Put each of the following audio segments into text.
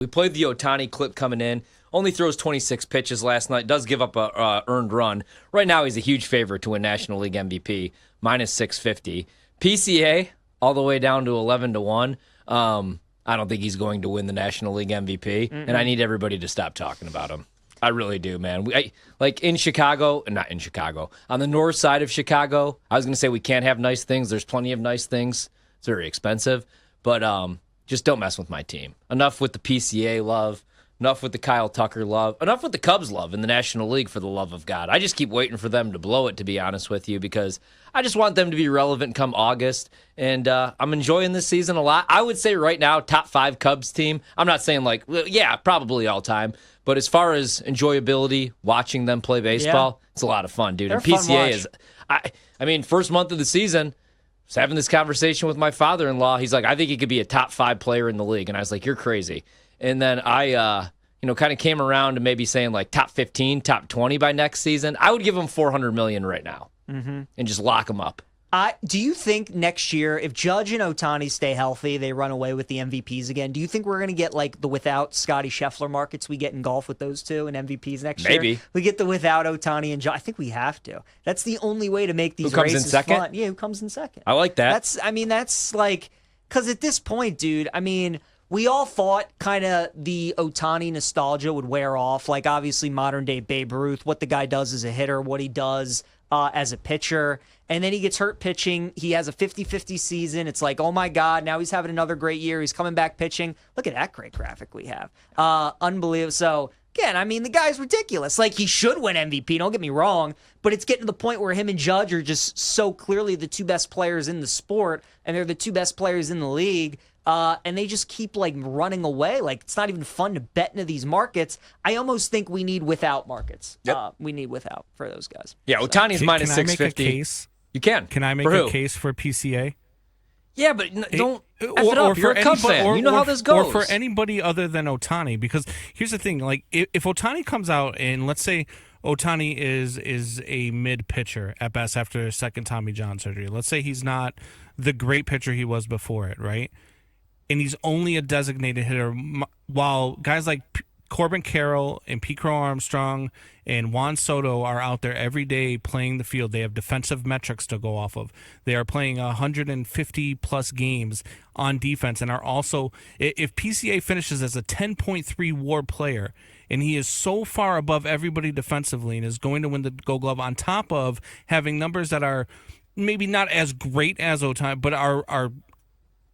We played the Ohtani clip coming in. Only throws 26 pitches last night. Does give up a earned run. Right now, he's a huge favorite to win National League MVP, minus 650. PCA all the way down to 11-1. I don't think he's going to win the National League MVP, and I need everybody to stop talking about him. I really do, man. Like in Chicago, not in Chicago, on the north side of Chicago, I was going to say we can't have nice things. There's plenty of nice things. It's very expensive, but just don't mess with my team. Enough with the PCA love. Enough with the Kyle Tucker love. Enough with the Cubs love in the National League, for the love of God. I just keep waiting for them to blow it, to be honest with you, because I just want them to be relevant come August. And I'm enjoying this season a lot. I would say right now, top 5 Cubs team. I'm not saying probably all time. But as far as enjoyability, watching them play baseball, it's a lot of fun, dude. They're and PCA fun is, I mean, first month of the season, I was having this conversation with my father-in-law. He's like, I think he could be a top 5 player in the league. And I was like, you're crazy. And then I, kind of came around to maybe saying like top 15, top 20 by next season. I would give him $400 million right now and just lock him up. Do you think next year, if Judge and Ohtani stay healthy, they run away with the MVPs again? Do you think we're going to get like the without Scotty Scheffler markets we get in golf with those two and MVPs next year? Maybe. We get the without Ohtani and Judge. I think we have to. That's the only way to make these Who comes races in second? fun. Yeah, who comes in second? I like that. That's like, because at this point, dude, I mean, we all thought kind of the Ohtani nostalgia would wear off. Like, obviously, modern day Babe Ruth, what the guy does as a hitter, what he does as a pitcher. And then he gets hurt pitching. He has a 50-50 season. It's like, oh my God, now he's having another great year. He's coming back pitching. Look at that great graphic we have. Unbelievable. So, again, I mean, the guy's ridiculous. Like, he should win MVP, don't get me wrong, but it's getting to the point where him and Judge are just so clearly the two best players in the sport, and they're the two best players in the league. And they just keep like running away. Like, it's not even fun to bet into these markets. I almost think we need without markets. Yep. We need without for those guys. Yeah, Ohtani's minus Can I make 650. a case? You can. Can I make a case for PCA? Yeah, but don't F it up. You're a Cubs fan. You know how this goes. Or for anybody other than Ohtani, because here's the thing: like, if Ohtani comes out and let's say Ohtani is a mid pitcher at best after a second Tommy John surgery. Let's say he's not the great pitcher he was before it, right? And he's only a designated hitter, while guys like Corbin Carroll and Pete Crow Armstrong and Juan Soto are out there every day playing the field. They have defensive metrics to go off of. They are playing 150-plus games on defense and are also, if PCA finishes as a 10.3 WAR player, and he is so far above everybody defensively and is going to win the Gold Glove on top of having numbers that are maybe not as great as Ohtani, but are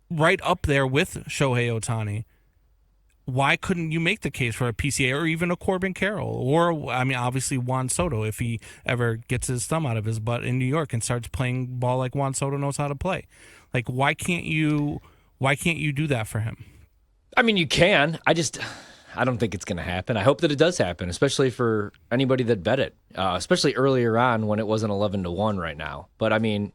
right up there with Shohei Ohtani, why couldn't you make the case for a PCA or even a Corbin Carroll? Or, I mean, obviously Juan Soto, if he ever gets his thumb out of his butt in New York and starts playing ball like Juan Soto knows how to play. Like, why can't you do that for him? I mean, you can. I don't think it's going to happen. I hope that it does happen, especially for anybody that bet it, especially earlier on when it wasn't 11-1 right now. But, I mean,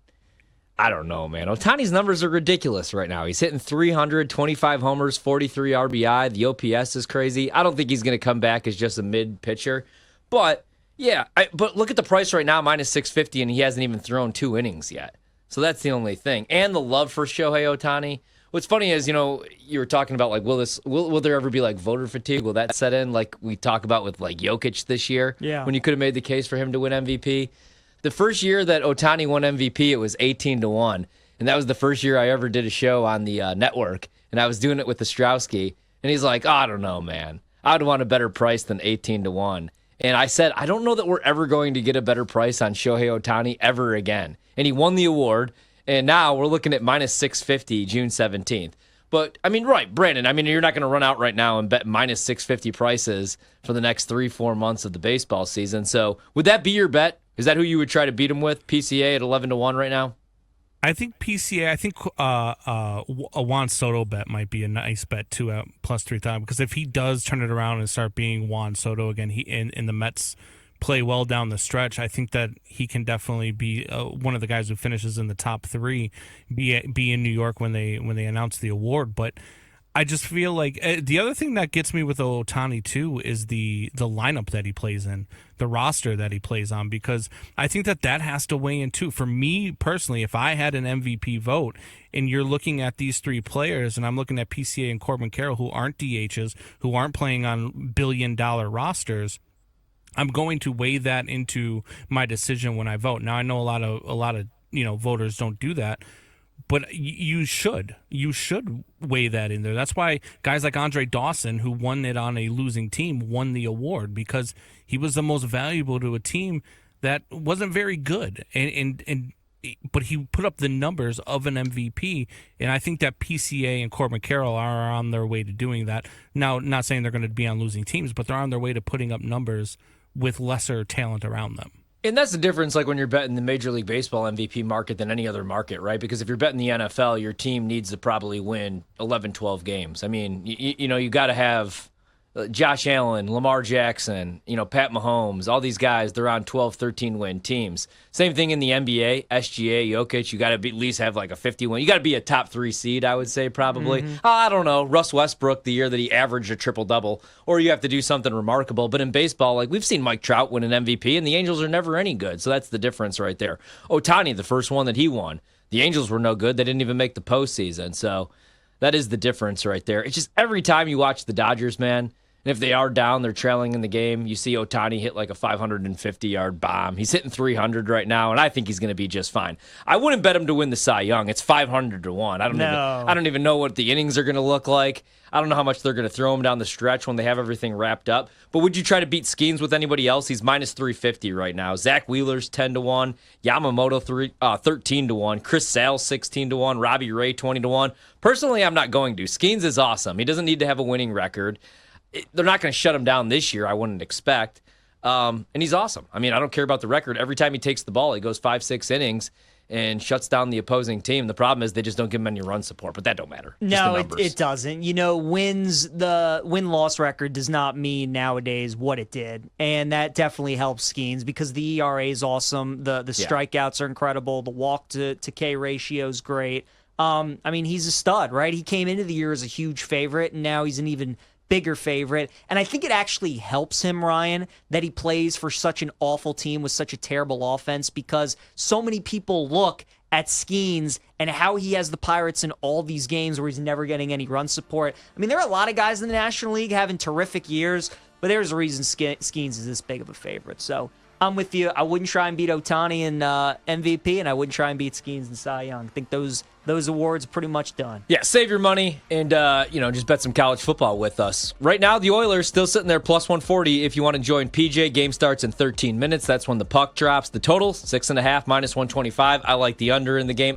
I don't know, man. Ohtani's numbers are ridiculous right now. He's hitting 300, 25 homers, 43 RBI. The OPS is crazy. I don't think he's going to come back as just a mid pitcher. But, yeah, but look at the price right now, minus 650, and he hasn't even thrown 2 innings yet. So that's the only thing. And the love for Shohei Ohtani. What's funny is, you were talking about, like, will there ever be, like, voter fatigue? Will that set in, like we talk about with, like, Jokic this year? Yeah. When you could have made the case for him to win MVP? The first year that Ohtani won MVP, it was 18-1. And that was the first year I ever did a show on the network. And I was doing it with Ostrowski. And he's like, I don't know, man. I'd want a better price than 18-1. And I said, I don't know that we're ever going to get a better price on Shohei Ohtani ever again. And he won the award. And now we're looking at minus 650 June 17th. But, I mean, right, Brandon, I mean, you're not going to run out right now and bet minus 650 prices for the next 3-4 months of the baseball season. So would that be your bet? Is that who you would try to beat him with? PCA at 11-1 right now? I think PCA. I think a Juan Soto bet might be a nice bet too at plus 3,000, because if he does turn it around and start being Juan Soto again, he in the Mets play well down the stretch, I think that he can definitely be one of the guys who finishes in the top 3. Be in New York when they announce the award, but I just feel like the other thing that gets me with Ohtani too is the lineup that he plays in, the roster that he plays on, because I think that has to weigh in too. For me personally, if I had an MVP vote and you're looking at these three players, and I'm looking at PCA and Corbin Carroll, who aren't DHs, who aren't playing on billion-dollar rosters, I'm going to weigh that into my decision when I vote. Now I know a lot of voters don't do that. But you should weigh that in there. That's why guys like Andre Dawson, who won it on a losing team, won the award, because he was the most valuable to a team that wasn't very good. But he put up the numbers of an MVP, and I think that PCA and Corbin Carroll are on their way to doing that. Now, not saying they're going to be on losing teams, but they're on their way to putting up numbers with lesser talent around them. And that's the difference, like when you're betting the Major League Baseball MVP market than any other market, right? Because if you're betting the NFL, your team needs to probably win 11, 12 games. I mean, you got to have Josh Allen, Lamar Jackson, Pat Mahomes, all these guys, they're on 12, 13-win teams. Same thing in the NBA, SGA, Jokic, you got to at least have like a 50-win. You got to be a top 3 seed, I would say, probably. I don't know, Russ Westbrook, the year that he averaged a triple-double, or you have to do something remarkable. But in baseball, like we've seen Mike Trout win an MVP, and the Angels are never any good. So that's the difference right there. Ohtani, the first one that he won, the Angels were no good. They didn't even make the postseason. So that is the difference right there. It's just every time you watch the Dodgers, man, and if they are down, they're trailing in the game, you see Ohtani hit like a 550-yard bomb. He's hitting 300 right now, and I think he's going to be just fine. I wouldn't bet him to win the Cy Young. It's 500-1. I don't even know what the innings are going to look like. I don't know how much they're going to throw him down the stretch when they have everything wrapped up. But would you try to beat Skeens with anybody else? He's minus 350 right now. Zach Wheeler's 10-1. Yamamoto 13-1. Chris Sale 16-1. Robbie Ray 20-1. Personally, I'm not going to. Skeens is awesome. He doesn't need to have a winning record. They're not going to shut him down this year, I wouldn't expect. And he's awesome. I mean, I don't care about the record. Every time he takes the ball, he goes 5-6 innings and shuts down the opposing team. The problem is they just don't give him any run support, but that don't matter. No, it doesn't. The win-loss record does not mean nowadays what it did, and that definitely helps Skeens because the ERA is awesome. The strikeouts are incredible. The walk-to-K ratio is great. He's a stud, right? He came into the year as a huge favorite, and now he's an even bigger favorite. And I think it actually helps him, Ryan, that he plays for such an awful team with such a terrible offense, because so many people look at Skeens and how he has the Pirates in all these games where he's never getting any run support. I mean, there are a lot of guys in the National League having terrific years, but there's a reason Skeens is this big of a favorite. So I'm with you. I wouldn't try and beat Ohtani in MVP, and I wouldn't try and beat Skeens and Cy Young. I think those awards are pretty much done. Yeah, save your money and just bet some college football with us. Right now, the Oilers still sitting there plus 140 if you want to join PJ. Game starts in 13 minutes. That's when the puck drops. The total, 6.5, minus 125. I like the under in the game.